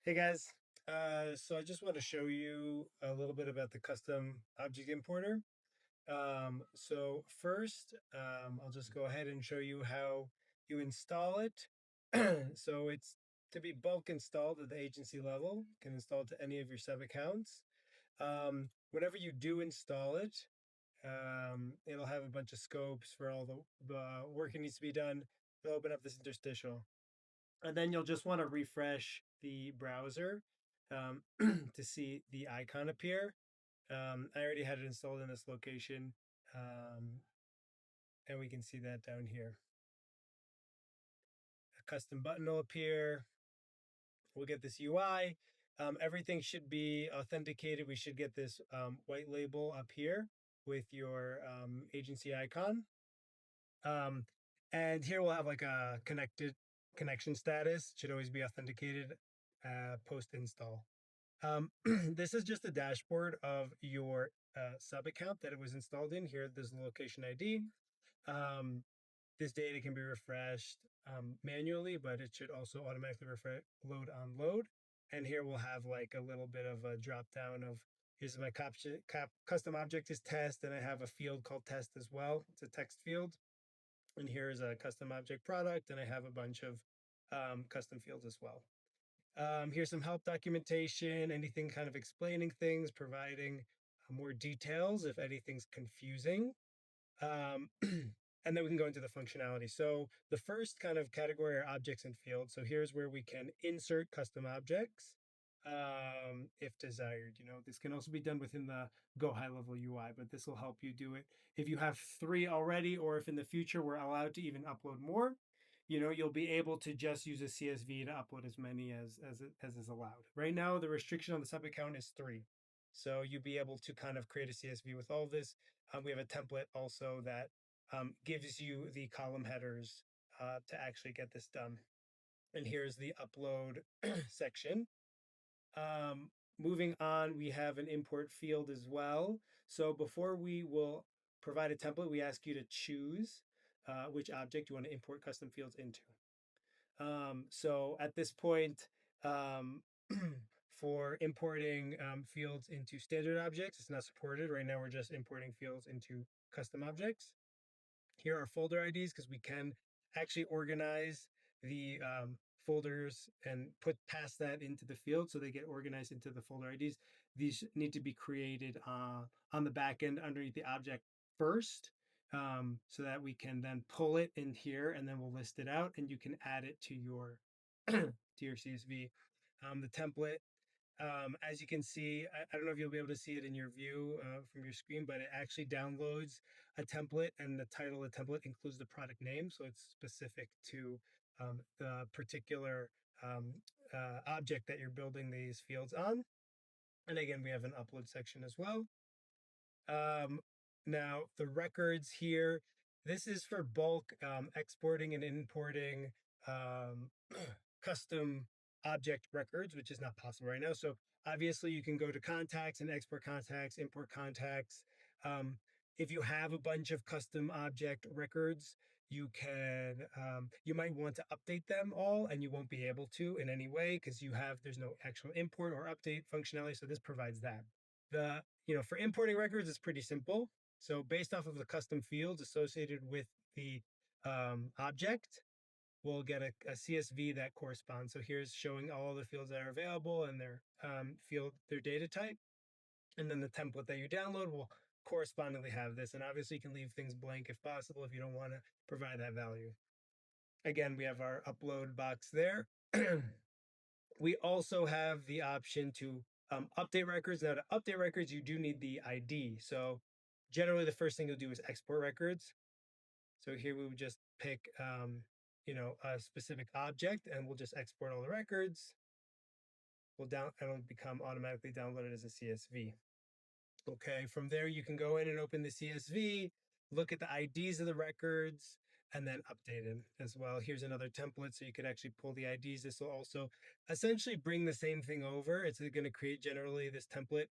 Hey guys, so I just want to show you a little bit about the custom object importer. So first, I'll just go ahead and show you how you install it. So it's to be bulk installed at the agency level, you can install it to any of your sub accounts. Whenever you do install it, it'll have a bunch of scopes for all the work that needs to be done. It'll open up this interstitial. And then you'll just want to refresh the browser to see the icon appear. I already had it installed in this location, um, and we can see that down here. A custom button will appear. We'll get this UI. Everything should be authenticated. We should get this white label up here with your agency icon. Um, and here we'll have like a connected connection status. Should always be authenticated post install. This is just a dashboard of your sub account that it was installed in. Here, there's the location ID. Um, this data can be refreshed manually, but it should also automatically load on load. And here we'll have like a little bit of a drop down of here's my custom object is test, and I have a field called test as well. It's a text field. And here's a custom object product, and I have a bunch of custom fields as well. Here's some help documentation, anything kind of explaining things, providing more details if anything's confusing. Um, and then we can go into the functionality. So the first kind of category are objects and fields. So here's where we can insert custom objects if desired. This can also be done within the Go high level UI, but this will help you do it. If you have three already, or if in the future we're allowed to even upload more, you'll be able to just use a CSV to upload as many as is allowed. Right now, the restriction on the sub account is three. So you'll be able to kind of create a CSV with all of this. We have a template also that gives you the column headers to actually get this done. And here's the upload section. Um, Moving on, we have an import field as well. So before we will provide a template, we ask you to choose which object you want to import custom fields into. So at this point, um, for importing fields into standard objects, it's not supported. Right now, we're just importing fields into custom objects. Here are folder IDs because we can actually organize the folders and put past that into the field so they get organized into the folder IDs. These need to be created on the back end underneath the object first, so that we can then pull it in here, and then we'll list it out and you can add it to your to your CSV. The template, as you can see, I don't know if you'll be able to see it in your view from your screen, but it actually downloads a template, and the title of the template includes the product name. So it's specific to the particular um, object that you're building these fields on. And again, we have an upload section as well. Um, Now, the records here, this is for bulk exporting and importing um, custom object records, which is not possible right now. So obviously, you can go to contacts and export contacts, import contacts. If you have a bunch of custom object records, you might want to update them all, and you won't be able to in any way because there's no actual import or update functionality. So this provides that. For importing records, it's pretty simple. So based off of the custom fields associated with the object, we'll get a CSV that corresponds. So here's showing all the fields that are available and their data type. And then the template that you download will correspondingly have this. And obviously you can leave things blank if possible if you don't want to provide that value. Again, we have our upload box there. We also have the option to update records. Now, to update records, you do need the ID. So generally, the first thing you'll do is export records. So here we would just pick, a specific object, and we'll just export all the records. It'll become automatically downloaded as a CSV. Okay, from there you can go in and open the CSV, look at the IDs of the records, and then update them as well. Here's another template so you could actually pull the IDs. This will also essentially bring the same thing over. It's going to create generally this template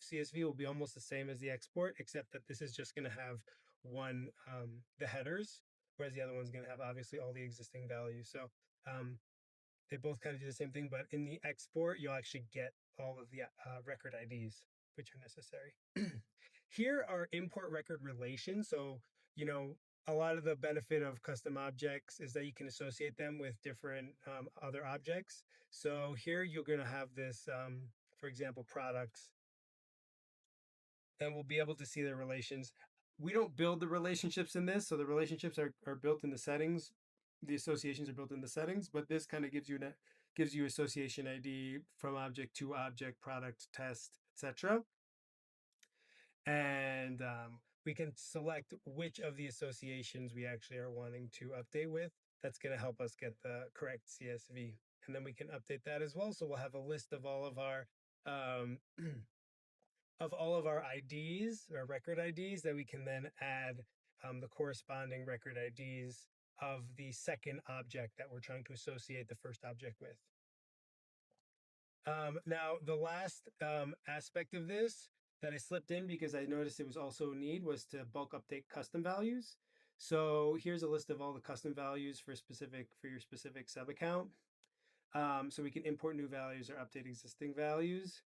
CSV will be almost the same as the export, except that this is just going to have the headers, whereas the other one's going to have obviously all the existing values. So They both kind of do the same thing, but in the export, you'll actually get all of the record IDs, which are necessary. Here are import record relations. So, you know, a lot of the benefit of custom objects is that you can associate them with different other objects. So here you're going to have this, for example, products, and we'll be able to see the relations. We don't build the relationships in this, so the relationships are built in the settings. The associations are built in the settings, but this kind of gives you association ID from object to object, product, test, etc. And we can select which of the associations we actually are wanting to update with. That's going to help us get the correct CSV, and then we can update that as well. So we'll have a list of all of our um, IDs or record IDs that we can then add the corresponding record IDs of the second object that we're trying to associate the first object with. Now, the last aspect of this that I slipped in because I noticed it was also a need was to bulk update custom values. So here's a list of all the custom values for your specific sub account. So we can import new values or update existing values.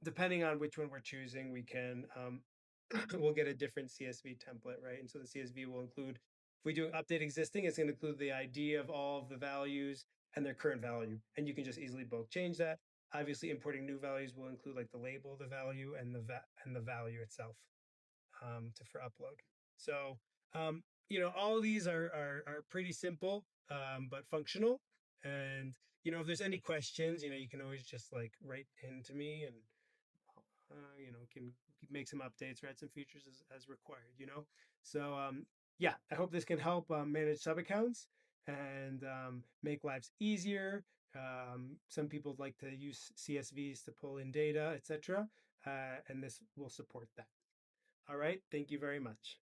Depending on which one we're choosing, we can we'll get a different CSV template, right? And so the CSV will include, if we do update existing, it's going to include the ID of all of the values and their current value. And you can just easily bulk change that. Obviously, importing new values will include like the label of the value and the value itself for upload. So all of these are pretty simple but functional. And if there's any questions, you can always just like write into me, and can make some updates or add some features as required. So yeah, I hope this can help manage sub accounts and make lives easier. Some people like to use CSVs to pull in data, etc. And this will support that. All right. Thank you very much.